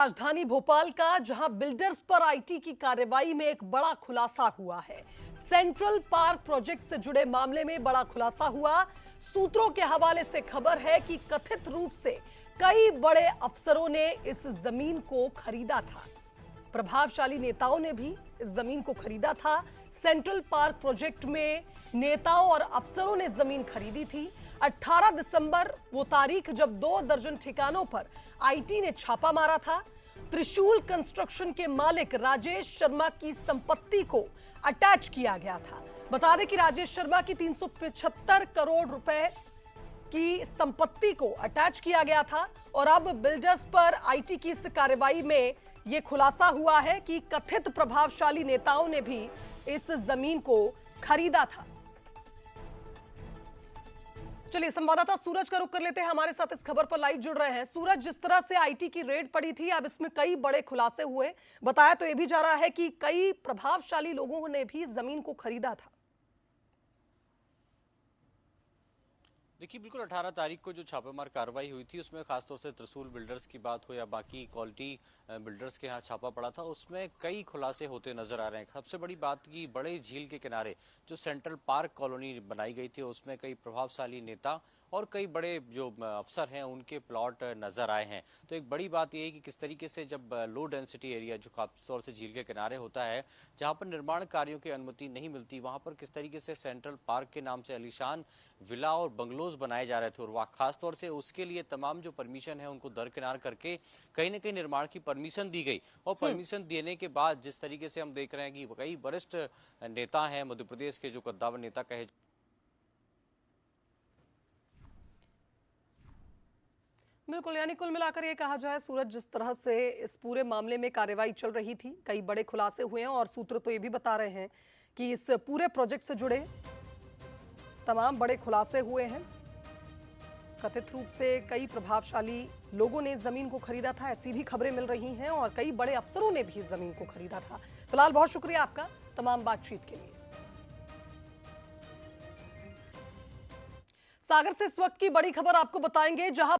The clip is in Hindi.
राजधानी भोपाल का, जहां बिल्डर्स पर आईटी की कार्रवाई में एक बड़ा खुलासा हुआ है। सेंट्रल पार्क प्रोजेक्ट से जुड़े मामले में बड़ा खुलासा हुआ। सूत्रों के हवाले से खबर है कि कथित रूप से कई बड़े अफसरों ने इस जमीन को खरीदा था। प्रभावशाली नेताओं ने भी इस जमीन को खरीदा था। सेंट्रल पार्क प्रोजेक्ट में नेताओं और अफसरों ने जमीन खरीदी थी। 18 दिसंबर वो तारीख जब 2 दर्जन ठिकानों पर आईटी ने छापा मारा था। त्रिशूल कंस्ट्रक्शन के मालिक राजेश शर्मा की संपत्ति को अटैच किया गया था। बता दें कि राजेश शर्मा की 375 करोड़ रुपए की संपत्ति को अटैच किया गया था और अब बिल्डर्स पर आईटी की इस कार्रवाई में यह खुलासा हुआ है कि कथित प्रभावशाली नेताओं ने भी इस जमीन को खरीदा था। चलिए संवाददाता सूरज का रुख कर लेते हैं, हमारे साथ इस खबर पर लाइव जुड़ रहे हैं। सूरज, जिस तरह से आईटी की रेड पड़ी थी, अब इसमें कई बड़े खुलासे हुए। बताया तो यह भी जा रहा है कि कई प्रभावशाली लोगों ने भी जमीन को खरीदा था। देखिए, बिल्कुल 18 तारीख को जो छापेमार कार्रवाई हुई थी उसमें खासतौर से त्रिशूल बिल्डर्स की बात हो या बाकी क्वालिटी बिल्डर्स के यहाँ छापा पड़ा था, उसमें कई खुलासे होते नजर आ रहे हैं। सबसे बड़ी बात की बड़े झील के किनारे जो सेंट्रल पार्क कॉलोनी बनाई गई थी उसमें कई प्रभावशाली नेता और कई बड़े जो अफसर हैं उनके प्लॉट नजर आए हैं। तो एक बड़ी बात यह है कि किस तरीके से जब लो डेंसिटी एरिया जो खासतौर से झील के किनारे होता है, जहां पर निर्माण कार्यों की अनुमति नहीं मिलती, वहां पर किस तरीके से सेंट्रल पार्क के नाम से आलीशान विला और बंगलोज बनाए जा रहे थे और खासतौर से उसके लिए तमाम जो परमिशन है उनको दरकिनार करके कहीं ना कहीं निर्माण की परमिशन दी गई। और परमिशन देने के बाद जिस तरीके से हम देख रहे हैं कि कई वरिष्ठ नेता हैं मध्य प्रदेश के जो कद्दावर नेता कहे, बिल्कुल, यानी कुल मिलाकर ये कहा जाए सूरज, जिस तरह से इस पूरे मामले में कार्रवाई चल रही थी, कई बड़े खुलासे हुए हैं और सूत्र तो ये भी बता रहे हैं कि इस पूरे प्रोजेक्ट से जुड़े तमाम बड़े खुलासे हुए हैं। कथित रूप से कई प्रभावशाली लोगों ने जमीन को खरीदा था, ऐसी भी खबरें मिल रही हैं और कई बड़े अफसरों ने भी जमीन को खरीदा था। फिलहाल बहुत शुक्रिया आपका तमाम बातचीत के लिए। सागर से इस वक्त की बड़ी खबर आपको बताएंगे, जहां